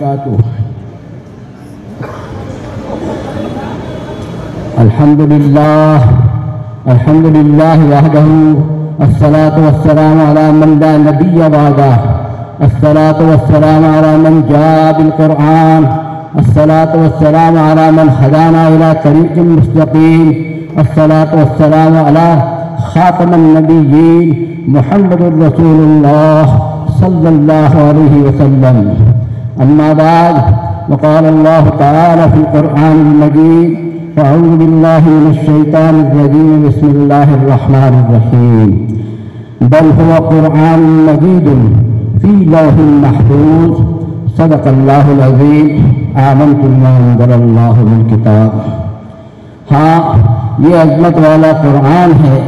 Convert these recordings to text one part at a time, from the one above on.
وبركاته. الحمد لله وحده، الصلاة والسلام على من لا نبي بعده، الصلاة والسلام على من جاء بالقرآن، الصلاة والسلام على من هدانا إلى طريق مستقيم، الصلاة والسلام على خاتم النبيين محمد رسول الله صلى الله عليه وسلم. أما بعد، وقال الله تعالى في القرآن المجيد: أعوذ بالله من الشيطان الرجيم، بسم الله الرحمن الرحيم. بل هو قرآن مجيد في لوح محفوظ. صدق اللہ العظیم. آمنت بما انزل اللہ من کتاب. ہاں، یہ عظمت والا قرآن ہے،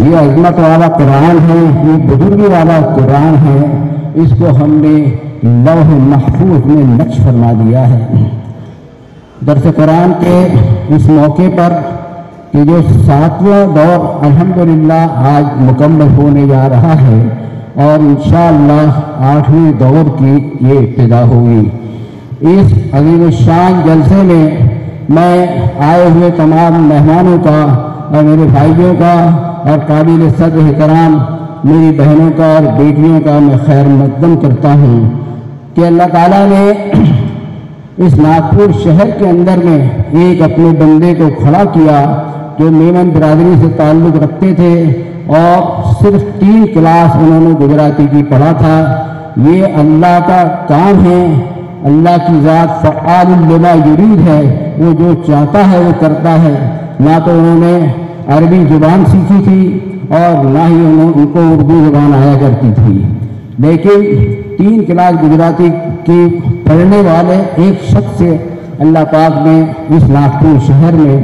یہ عظمت والا قرآن ہے، یہ بزرگی والا قرآن ہے. اس کو ہم نے لوح محفوظ میں نقش فرما دیا ہے. درس قرآن کے اس موقع پر کہ جو 7واں دور الحمدللہ آج مکمل ہونے جا رہا ہے اور انشاءاللہ 8ویں دور کی یہ ابتدا ہوگی. اس عظیم الشان جلسے میں میں آئے ہوئے تمام مہمانوں کا اور میرے بھائیوں کا اور قابل صدر احترام میری بہنوں کا اور بیٹیوں کا میں خیر مقدم کرتا ہوں کہ اللہ تعالیٰ نے اس ناگپور شہر کے اندر میں ایک اپنے بندے کو کھڑا کیا جو میمن برادری سے تعلق رکھتے تھے اور صرف 3 کلاس انہوں نے گجراتی کی پڑھا تھا. یہ اللہ کا کام ہے. اللہ کی ذات فعال لما یرید ہے، وہ جو چاہتا ہے وہ کرتا ہے. نہ تو انہوں نے عربی زبان سیکھی تھی اور نہ ہی ان کو اردو زبان آیا کرتی تھی، لیکن 3 کلاس گجراتی کی پڑھنے والے ایک شخص سے اللہ پاک نے اس ناگپور شہر میں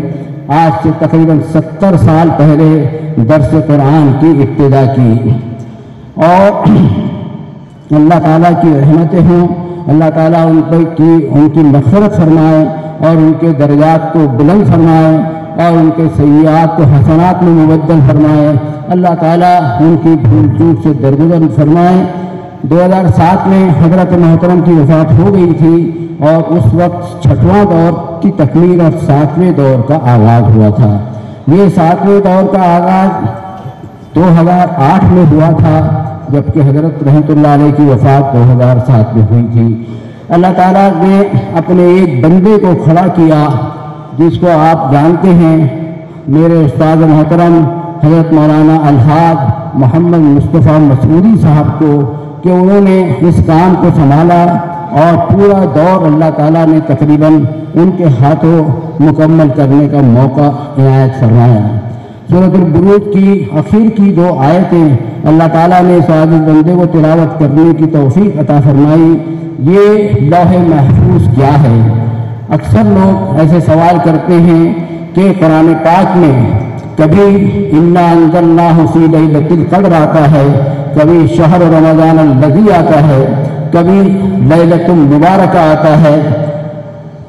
آج سے تقریباً 70 سال پہلے درس قرآن کی ابتدا کی. اور اللہ تعالیٰ کی رحمتیں ہوں، اللہ تعالیٰ ان کی مغفرت فرمائے اور ان کے درجات کو بلند فرمائے اور ان کے سیئات کو حسنات میں مبدل فرمائے. اللہ تعالیٰ ان کی بھول چوک سے درگزر فرمائے. 2007 میں حضرت محترم کی وفات ہو گئی تھی اور اس وقت 6واں دور کی تکمیل اور 7ویں دور کا آغاز ہوا تھا. یہ 7ویں دور کا آغاز 2008 میں ہوا تھا، جبکہ حضرت رحمۃ اللہ علیہ کی وفات 2007 میں ہوئی تھی. اللہ تعالیٰ نے اپنے ایک بندے کو کھڑا کیا جس کو آپ جانتے ہیں، میرے استاد محترم حضرت مولانا الحاج محمد مصطفیٰ مسعودی صاحب کو، کہ انہوں نے اس کام کو سنبھالا اور پورا دور اللہ تعالیٰ نے تقریباً ان کے ہاتھوں مکمل کرنے کا موقع عنایت فرمایا. سورۃ البروج کی آخر کی 2 آیتیں اللہ تعالیٰ نے اس عاجز بندے کو تلاوت کرنے کی توفیق عطا فرمائی. یہ لوح محفوظ کیا ہے؟ اکثر لوگ ایسے سوال کرتے ہیں کہ قرآن پاک میں کبھی انا انزلناہ فی لیلۃ القدر آتا ہے، کبھی شہر رمضان الذی آتا ہے، کبھی لیلۃ مبارکہ آتا ہے.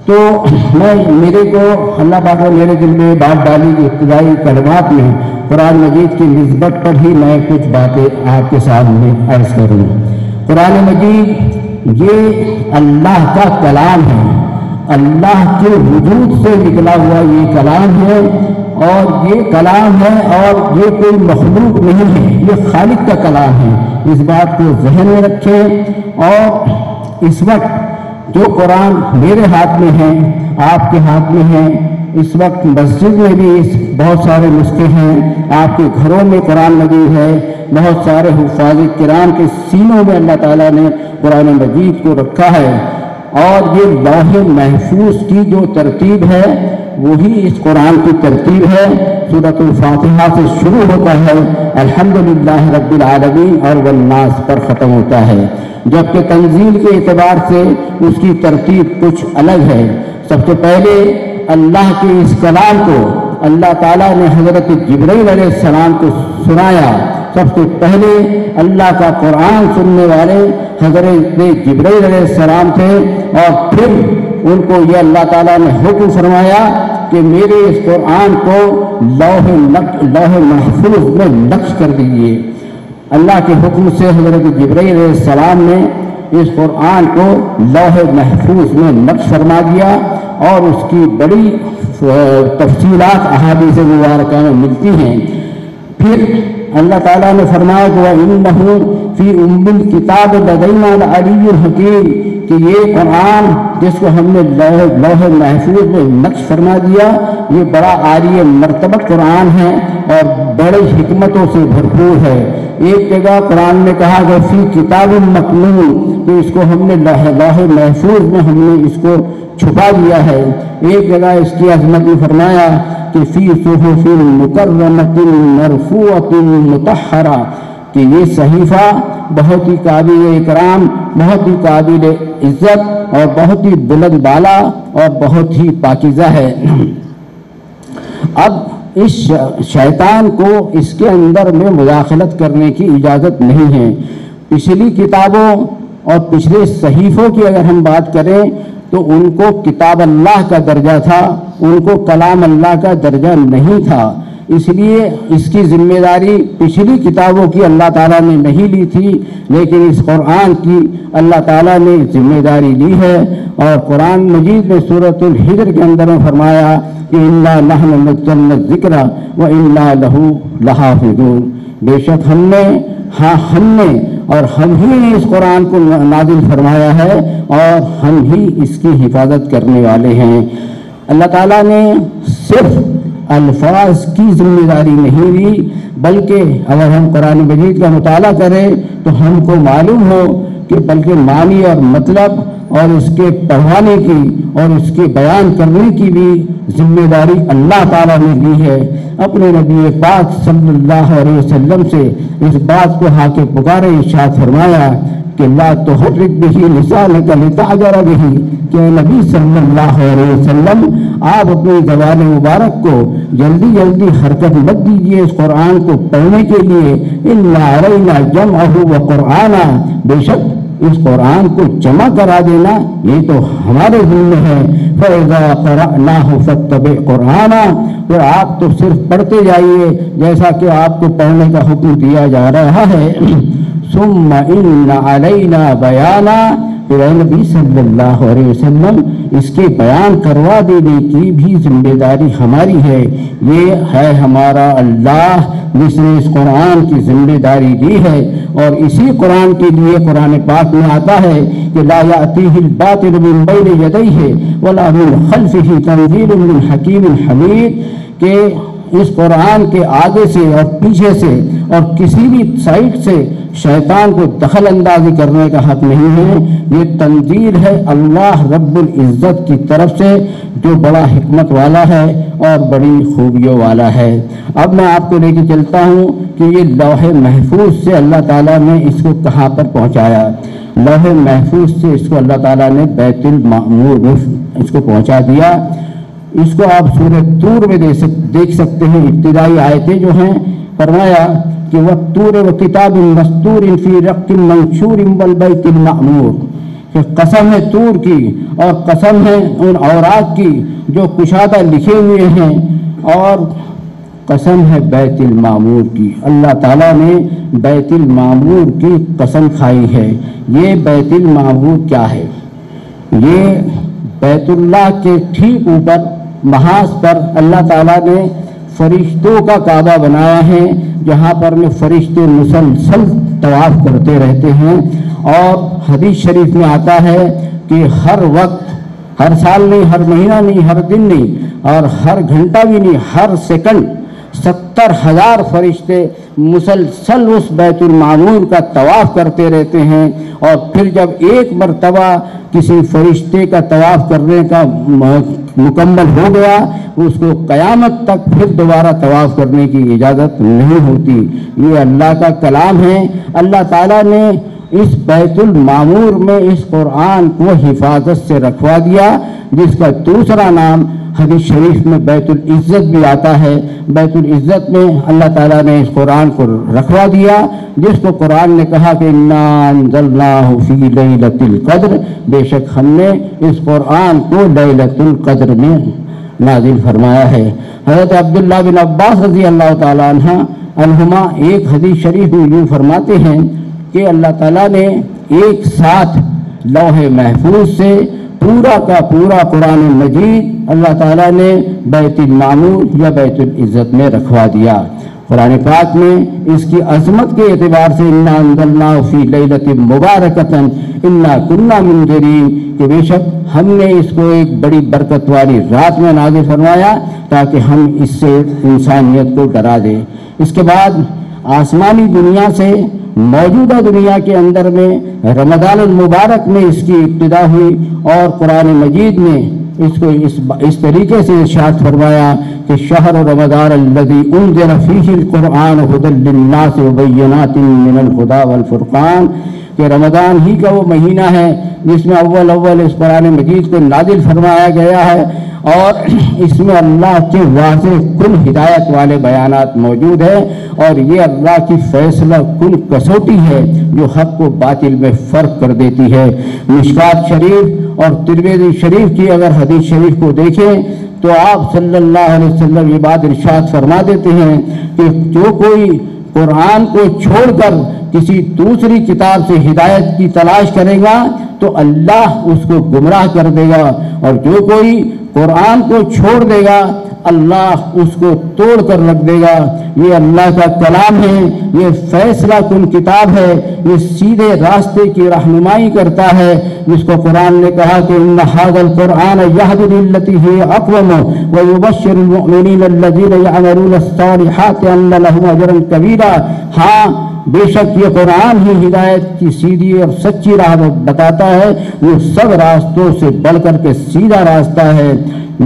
تو میرے کو اللہ پاک نے میرے دل میں بات ڈالی کہ ابتدائی کلمات میں قرآن مجید کی نسبت پر ہی میں کچھ باتیں آپ کے سامنے عرض کروں. قرآن مجید یہ اللہ کا کلام ہے، اللہ کے وجود سے نکلا ہوا یہ کلام ہے، اور یہ کلام ہے اور یہ کوئی مخلوق نہیں ہے، یہ خالق کا کلام ہے. اس بات کو ذہن میں رکھیں. اور اس وقت جو قرآن میرے ہاتھ میں ہے، آپ کے ہاتھ میں ہے، اس وقت مسجد میں بھی بہت سارے نسخے ہیں، آپ کے گھروں میں قرآن مجید ہے، بہت سارے حفاظ کرام کے سینوں میں اللہ تعالیٰ نے قرآن مجید کو رکھا ہے. اور یہ لوح محفوظ کی جو ترتیب ہے وہی اس قرآن کی ترتیب ہے. سورۃ الفاتحہ سے شروع ہوتا ہے، الحمدللہ رب العالمین اور والناس پر ختم ہوتا ہے، جبکہ تنزیل کے اعتبار سے اس کی ترتیب کچھ الگ ہے. سب سے پہلے اللہ کے اس کلام کو اللہ تعالیٰ نے حضرت جبرائیل علیہ السلام کو سنایا. سب سے پہلے اللہ کا قرآن سننے والے حضرت جبرائیل علیہ السلام تھے، اور پھر ان کو یہ اللہ تعالیٰ نے حکم فرمایا کہ میرے اس قرآن کو لوح محفوظ میں نقش کر دیجیے. اللہ کے حکم سے حضرت جبرائیل علیہ السلام نے اس قرآن کو لوح محفوظ میں نقش فرما دیا اور اس کی بڑی تفصیلات احادیث مبارکہ میں ملتی ہیں۔ پھر اللہ تعالیٰ نے فرمایا کہ وَإِنَّهُ فِي أُمِّ الْكِتَابِ لَدَيْنَا الْعَلِيُّ الْحَكِيمُ، کہ یہ قرآن جس کو ہم نے لوح محفوظ میں نقش فرما دیا، یہ بڑا عالی مرتبہ قرآن ہے اور بڑی حکمتوں سے بھرپور ہے۔ ایک جگہ قرآن نے کہا کہ فی کتاب مکنون، کہ اس کو ہم نے لوح محفوظ میں ہم نے اس کو چھپا دیا ہے۔ ایک جگہ اس کی عظمت میں فرمایا کہ فی صحف مکرمۃ مرفوعۃ مطہرہ، کہ یہ صحیفہ بہت ہی قابل اکرام، بہت ہی قابل عزت اور بہت ہی بلند بالا اور بہت ہی پاکیزہ ہے۔ اب اس شیطان کو اس کے اندر میں مداخلت کرنے کی اجازت نہیں ہے۔ پچھلی کتابوں اور پچھلے صحیفوں کی اگر ہم بات کریں تو ان کو کتاب اللہ کا درجہ تھا، ان کو کلام اللہ کا درجہ نہیں تھا، اس لیے اس کی ذمہ داری پچھلی کتابوں کی اللہ تعالیٰ نے نہیں لی تھی، لیکن اس قرآن کی اللہ تعالیٰ نے ذمہ داری لی ہے۔ اور قرآن مجید میں سورۃ الحجر کے اندر میں فرمایا کہ اِنَّا نَحْنُ نَزَّلْنَا الذِّکْرَ وَإِنَّا لَهُ لَحَافِظُونَ، بے شک ہم نے اور ہم ہی نے اس قرآن کو نازل فرمایا ہے اور ہم ہی اس کی حفاظت کرنے والے ہیں۔ اللہ تعالیٰ نے صرف الفاظ کی ذمہ داری نہیں لی، بلکہ اگر ہم قرآن مجید کا مطالعہ کریں تو ہم کو معلوم ہو کہ بلکہ معنی اور مطلب اور اس کے پڑھانے کی اور اس کے بیان کرنے کی بھی ذمہ داری اللہ تعالیٰ نے لی ہے۔ اپنے نبی پاک صلی اللہ علیہ وسلم سے اس بات کو ہاکے پکارے ارشاد فرمایا کہ لا تحرک بہ لسانک لتعجل بہ، کہ نبی صلی اللہ علیہ وسلم آپ اپنی زبان مبارک کو جلدی جلدی حرکت مت دیجیے اس قرآن کو پڑھنے کے لیے، اِنَّا عَلَيْنَا جَمْعَهُ وَقُرْآنَهُ، بے شک اس قرآن کو جمع کرا دینا یہ تو ہمارے ذمہ ہے۔ فَإِذَا قَرَأْنَاهُ فَاتَّبِعْ قُرْآنَهُ، تو آپ تو صرف پڑھتے جائیے جیسا کہ آپ کو پڑھنے کا حکم دیا جا رہا ہے۔ ثُمَّ إِنَّ عَلَيْنَا بَيَانًا، پھر اے نبی صلی اللہ علیہ وسلم اس کے بیان کروا دینے کی بھی ذمہ داری ہماری ہے۔ یہ ہے ہمارا اللہ جس نے اس قرآن کی ذمہ داری دی ہے، اور اسی قرآن کے لیے قرآن پاک میں آتا ہے کہ لا یأتیہ الباطل من بین یدیہ ولا من خلفہ تنزیل من حکیم حمید، کہ اس قرآن کے آگے سے اور پیچھے سے اور کسی بھی سائڈ سے شیطان کو دخل اندازی کرنے کا حق نہیں ہے۔ یہ تنزیل ہے اللہ رب العزت کی طرف سے جو بڑا حکمت والا ہے اور بڑی خوبیوں والا ہے۔ اب میں آپ کو لے کے چلتا ہوں کہ یہ لوح محفوظ سے اللہ تعالیٰ نے اس کو کہاں پر پہنچایا۔ لوح محفوظ سے اس کو اللہ تعالیٰ نے بیت المعمور میں اس کو پہنچا دیا۔ اس کو آپ سورۃ طور میں دیکھ سکتے ہیں، ابتدائی آیتیں جو ہیں، فرمایا کہ وَالطُّورِ وَكِتَابٍ مَّسْطُورٍ فِي رَقٍّ مَّنشُورٍ وَالْبَيْتِ الْمَعْمُورِ، کہ قسم ہے طور کی اور قسم ہے ان اوراق کی جو کشادہ لکھے ہوئے ہیں، اور قسم ہے بیت المعمور کی۔ اللہ تعالیٰ نے بیت المعمور کی قسم کھائی ہے۔ یہ بیت المعمور کیا ہے؟ یہ بیت اللہ کے ٹھیک اوپر محاذ پر اللہ تعالیٰ نے فرشتوں کا کعبہ بنایا ہے، جہاں پر میں فرشتے مسلسل طواف کرتے رہتے ہیں، اور حدیث شریف میں آتا ہے کہ ہر وقت، ہر سال نہیں، ہر مہینہ نہیں، ہر دن نہیں، اور ہر گھنٹہ بھی نہیں، ہر سیکنڈ 70,000 فرشتے مسلسل اس بیت المعمور کا طواف کرتے رہتے ہیں۔ اور پھر جب ایک مرتبہ کسی فرشتے کا طواف کرنے کا مکمل ہو گیا، اس کو قیامت تک پھر دوبارہ طواف کرنے کی اجازت نہیں ہوتی۔ یہ اللہ کا کلام ہے۔ اللہ تعالیٰ نے اس بیت المعمور میں اس قرآن کو حفاظت سے رکھوا دیا، جس کا دوسرا نام حدیث شریف میں بیت العزت بھی آتا ہے۔ بیت العزت میں اللہ تعالیٰ نے اس قرآن کو رکھوا دیا، جس کو قرآن نے کہا کہ اِنَّا أَنزَلْنَاهُ فِي لَيْلَةِ الْقَدْرِ، بے شک ہم نے اس قرآن کو لیلۃ القدر میں نازل فرمایا ہے۔ حضرت عبداللہ بن عباس رضی اللہ تعالیٰ عنہما ایک حدیث شریف میں یوں فرماتے ہیں کہ اللہ تعالیٰ نے ایک ساتھ لوح محفوظ سے پورا کا پورا قرآن مجید اللہ تعالیٰ نے بیت المعمور یا بیت العزت میں رکھوا دیا۔ قرآن پاک میں اس کی عظمت کے اعتبار سے انا انزلناہ فی لیلۃ مبارکۃ انا کنا منذرین کہ بے شک ہم نے اس کو ایک بڑی برکت والی رات میں نازل فرمایا تاکہ ہم اس سے انسانیت کو ڈرا دیں۔ اس کے بعد آسمانی دنیا سے موجودہ دنیا کے اندر میں رمضان المبارک میں اس کی ابتدا ہوئی، اور قرآن مجید میں اس کو اس طریقے سے ارشاد فرمایا کہ شہر رمضان الذی انزل فیہ القرآن ھدی للناس وبینات من الہدی والفرقان، کہ رمضان ہی کا وہ مہینہ ہے جس میں اول اس قرآن مجید کو نازل فرمایا گیا ہے، اور اس میں اللہ کے واضح کن ہدایت والے بیانات موجود ہیں، اور یہ اللہ کی فیصلہ کن کسوٹی ہے جو حق و باطل میں فرق کر دیتی ہے۔ مشکات شریف اور ترمذی شریف کی اگر حدیث شریف کو دیکھیں تو آپ صلی اللہ علیہ وسلم یہ بات ارشاد فرما دیتے ہیں کہ جو کوئی قرآن کو چھوڑ کر کسی دوسری کتاب سے ہدایت کی تلاش کرے گا تو اللہ اس کو گمراہ کر دے گا، اور جو کوئی قرآن کو چھوڑ دے گا اللہ اس کو توڑ کر رکھ دے گا۔ یہ اللہ کا کلام ہے، یہ فیصلہ کن کتاب ہے، یہ سیدھے راستے کی رہنمائی کرتا ہے، جس کو قرآن نے کہا کہ ان ھذا القرآن یہدی للتی ہی اقوم ویبشر المؤمنین الذین یعملون الصالحات ان لهم اجرا کبیرا۔ ہاں بے شک یہ قرآن ہی ہدایت کی سیدھی اور سچی راہ بتاتا ہے، وہ سب راستوں سے بڑھ کر کے سیدھا راستہ ہے۔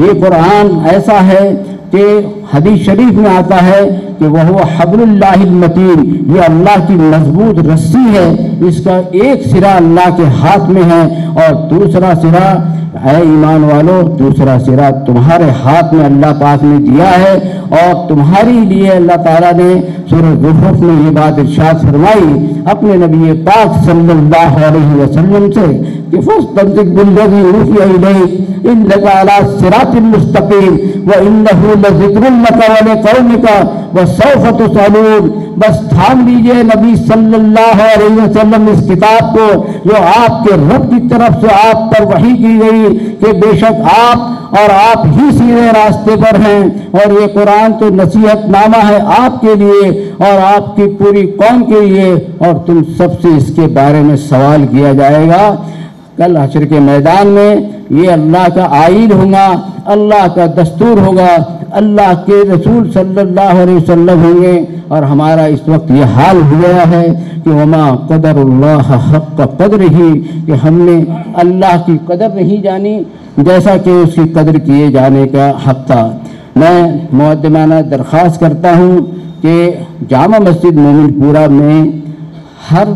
یہ قرآن ایسا ہے کہ حدیث شریف میں آتا ہے کہ وہ حبل اللہ المتین، یہ اللہ کی مضبوط رسی ہے، اس کا ایک سرا اللہ کے ہاتھ میں ہے اور دوسرا سرا، اے ایمان والو، دوسرا سرا تمہارے ہاتھ میں اللہ پاک نے دیا ہے، اور تمہاری لیے اللہ تعالیٰ نے سورہ زخرف میں یہ بات ارشاد فرمائی اپنے نبی پاک صلی اللہ علیہ وسلم سے کہ فاستمسک بالذی اوحی الیک انک علی صراط مستقیم وانہ لذکر لک ولقومک وسوف تسألون۔ بس تھام لیجئے نبی صلی اللہ علیہ وسلم اس کتاب کو جو آپ کے رب کی طرف سے آپ پر وحی کی گئی کہ بے شک آپ اور آپ ہی سیدھے راستے پر ہیں، اور یہ قرآن تو نصیحت نامہ ہے آپ کے لیے اور آپ کی پوری قوم کے لیے، اور تم سب سے اس کے بارے میں سوال کیا جائے گا۔ کل حشر کے میدان میں یہ اللہ کا آئین ہوگا، اللہ کا دستور ہوگا، اللہ کے رسول صلی اللہ علیہ وسلم ہوں گے، اور ہمارا اس وقت یہ حال ہوا ہے کہ وما قدر اللہ حق قدرہ، کہ ہم نے اللہ کی قدر نہیں جانی جیسا کہ اس کی قدر کیے جانے کا حق تھا۔ میں مقدمانہ درخواست کرتا ہوں کہ جامع مسجد مومن پورہ میں ہر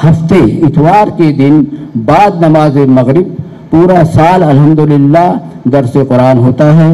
ہفتے اتوار کے دن بعد نماز مغرب پورا سال الحمدللہ درس قرآن ہوتا ہے۔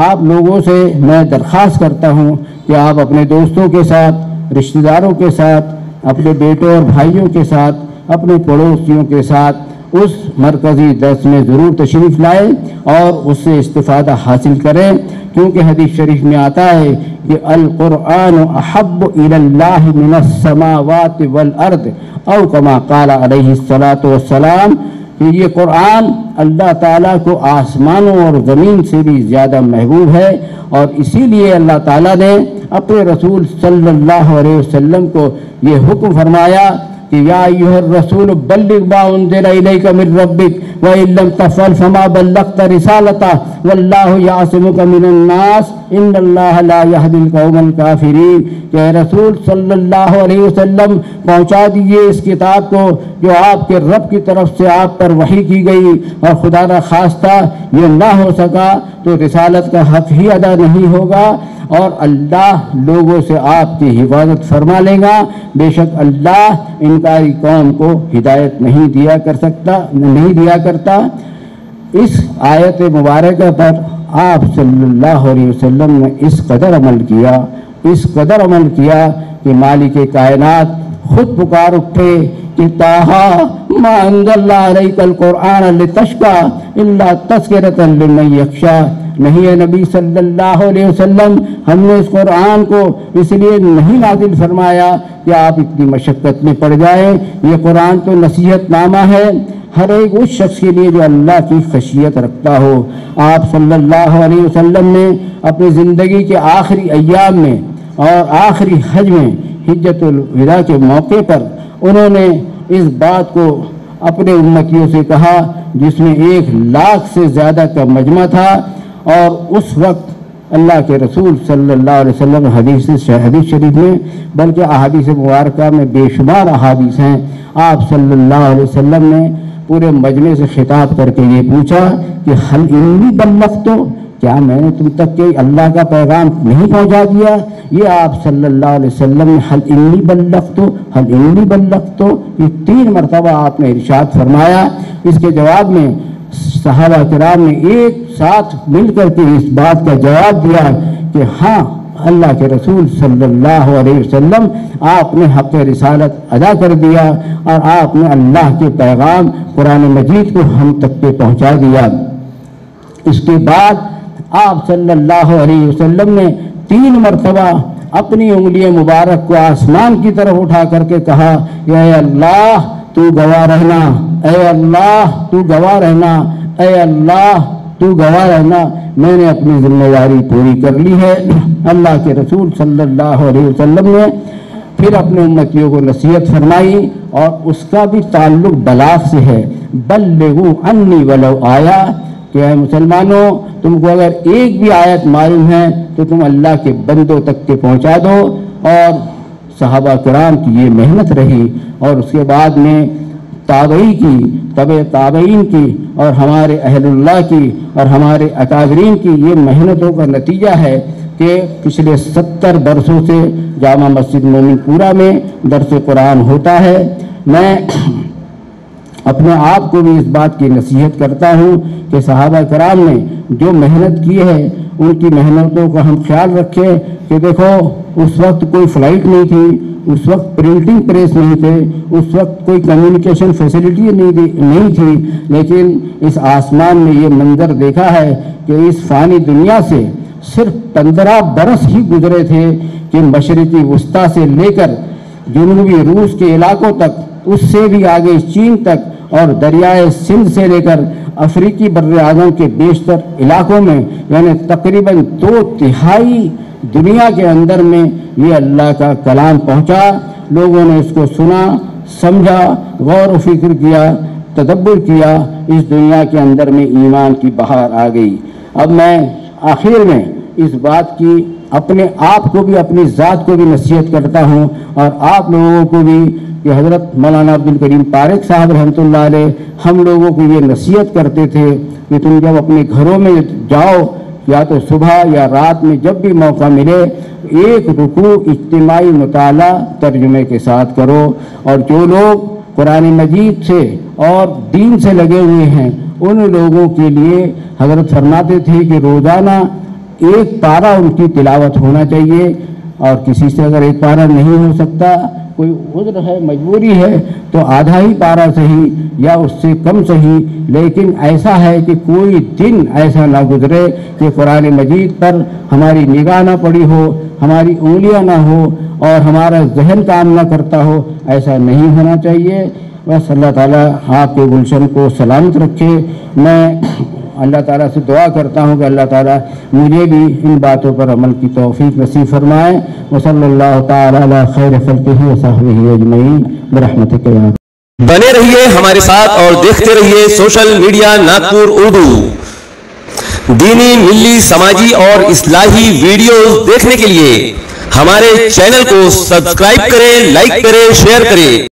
آپ لوگوں سے میں درخواست کرتا ہوں کہ آپ اپنے دوستوں کے ساتھ، رشتہ داروں کے ساتھ، اپنے بیٹوں اور بھائیوں کے ساتھ، اپنے پڑوسیوں کے ساتھ اس مرکزی درس میں ضرور تشریف لائیں اور اس سے استفادہ حاصل کریں، کیونکہ حدیث شریف میں آتا ہے کہ القرآن احب الی اللہ من السماوات والارض او کما قال علیہ الصلاۃ والسلام، کہ یہ قرآن اللہ تعالیٰ کو آسمانوں اور زمین سے بھی زیادہ محبوب ہے، اور اسی لیے اللہ تعالیٰ نے اپنے رسول صلی اللہ علیہ وسلم کو یہ حکم فرمایا کہ یا ایھا الرسول بلغ ما انزل الیک من ربک وان لم تفعل فما بلغت رسالتہ واللہ یعصمک من الناس ان اللہ لا یہدی القوم الکافرین، کہ اے رسول صلی اللہ علیہ وسلم پہنچا دیجئے اس کتاب کو جو آپ کے رب کی طرف سے آپ پر وحی کی گئی، اور خدا نہ خواستہ یہ نہ ہو سکا تو رسالت کا حق ہی ادا نہیں ہوگا، اور اللہ لوگوں سے آپ کی حفاظت فرما لے گا۔ بے شک اللہ انکاری قوم کو ہدایت نہیں دیا کرتا۔ اس آیت مبارکہ پر آپ صلی اللہ علیہ وسلم نے اس قدر عمل کیا کہ مالک کائنات خود پکار اٹھے کہ طٰہٰ ما انزلنا علیک القرآن لتشقیٰ الا تذکرۃ لمن یخشیٰ، نہیں ہے نبی صلی اللہ علیہ وسلم، ہم نے اس قرآن کو اس لیے نہیں نازل فرمایا کہ آپ اتنی مشقت میں پڑ جائیں۔ یہ قرآن تو نصیحت نامہ ہے ہر ایک اس شخص کے لیے جو اللہ کی خشیت رکھتا ہو۔ آپ صلی اللہ علیہ وسلم نے اپنی زندگی کے آخری ایام میں اور آخری حج میں حجۃ الوداع کے موقع پر انہوں نے اس بات کو اپنے امتیوں سے کہا جس میں 1,00,000 سے زیادہ کا مجمع تھا، اور اس وقت اللہ کے رسول صلی اللہ علیہ وسلم حدیث شریف میں بلکہ احادیث مبارکہ میں بے شمار احادیث ہیں، آپ صلی اللہ علیہ وسلم نے پورے مجمع سے خطاب کر کے یہ پوچھا کہ ہل انی بلغت، کیا میں نے تم تک کہ اللہ کا پیغام نہیں پہنچا دیا؟ یہ آپ صلی اللہ علیہ وسلم نے ہل انی بلغت یہ 3 مرتبہ آپ نے ارشاد فرمایا۔ اس کے جواب میں صحابہ کرام نے ایک ساتھ مل کر کے اس بات کا جواب دیا کہ ہاں اللہ کے رسول صلی اللہ علیہ وسلم آپ نے حق رسالت ادا کر دیا اور آپ نے اللہ کے پیغام قرآن مجید کو ہم تک پہ پہنچا دیا۔ اس کے بعد آپ صلی اللہ علیہ وسلم نے 3 مرتبہ اپنی انگلی مبارک کو آسمان کی طرف اٹھا کر کے کہا، اے اللہ تو گواہ رہنا، اے اللہ تو گواہ رہنا، اے اللہ تو گواہ رہنا، میں نے اپنی ذمہ داری پوری کر لی ہے۔ اللہ کے رسول صلی اللہ علیہ وسلم نے پھر اپنے امتیوں کو نصیحت فرمائی اور اس کا بھی تعلق بلاغ سے ہے، بلغوا عنی ولو آیا، کہ اے مسلمانوں تم کو اگر ایک بھی آیت معلوم ہے تو تم اللہ کے بندوں تک کے پہنچا دو۔ اور صحابہ کرام کی یہ محنت رہی، اور اس کے بعد میں تابعی کی، تبع تابعین کی، اور ہمارے اہل اللہ کی اور ہمارے اکابرین کی یہ محنتوں کا نتیجہ ہے کہ پچھلے 70 برسوں سے جامع مسجد مومن پورہ میں درس قرآن ہوتا ہے۔ میں اپنے آپ کو بھی اس بات کی نصیحت کرتا ہوں کہ صحابہ کرام نے جو محنت کی ہے ان کی محنتوں کا ہم خیال رکھیں کہ دیکھو اس وقت کوئی فلائٹ نہیں تھی، اس وقت پرنٹنگ پریس نہیں تھے، اس وقت کوئی کمیونیکیشن فیسلٹی نہیں تھی، لیکن اس آسمان میں یہ منظر دیکھا ہے کہ اس فانی دنیا سے صرف 15 برس ہی گزرے تھے کہ مشرقی وسطی سے لے کر جنوبی روس کے علاقوں تک، اس سے بھی آگے چین تک، اور دریائے سندھ سے لے کر افریقی بر اعظم کے بیشتر علاقوں میں، یعنی تقریباً 2/3 دنیا کے اندر میں یہ اللہ کا کلام پہنچا۔ لوگوں نے اس کو سنا، سمجھا، غور و فکر کیا، تدبر کیا، اس دنیا کے اندر میں ایمان کی بہار آ گئی۔ اب میں آخر میں اس بات کی اپنے آپ کو بھی، اپنی ذات کو بھی نصیحت کرتا ہوں، اور آپ لوگوں کو بھی کہ حضرت مولانا عبد الکریم طارق صاحب رحمۃ اللہ علیہ ہم لوگوں کو یہ نصیحت کرتے تھے کہ تم جب اپنے گھروں میں جاؤ، یا تو صبح یا رات میں جب بھی موقع ملے، 1 رکوع اجتماعی مطالعہ ترجمے کے ساتھ کرو۔ اور جو لوگ قرآن مجید سے اور دین سے لگے ہوئے ہیں ان لوگوں کے لیے حضرت فرماتے تھے کہ روزانہ 1 پارہ ان کی تلاوت ہونا چاہیے، اور کسی سے اگر 1 پارہ نہیں ہو سکتا، کوئی عذر ہے، مجبوری ہے، تو آدھا ہی پارہ صحیح یا اس سے کم صحیح، لیکن ایسا ہے کہ کوئی دن ایسا نہ گزرے کہ قرآن مجید پر ہماری نگاہ نہ پڑی ہو، ہماری انگلیاں نہ ہو اور ہمارا ذہن کام نہ کرتا ہو، ایسا نہیں ہونا چاہیے۔ بس اللہ تعالیٰ آپ کے گلشن کو سلامت رکھے۔ میں اللہ تعالیٰ سے دعا کرتا ہوں کہ اللہ تعالیٰ مجھے بھی ان باتوں پر عمل کی توفیق نصیب فرمائے۔ وصلی اللہ تعالیٰ علی خیر خلقہ وصحبہ اجمعین برحمتک یا بنے رہیے ہمارے ساتھ اور دیکھتے رہیے سوشل میڈیا ناگپور اردو۔ دینی، ملی، سماجی اور اصلاحی ویڈیوز دیکھنے کے لیے ہمارے چینل کو سبسکرائب کریں، لائک کریں، شیئر کریں۔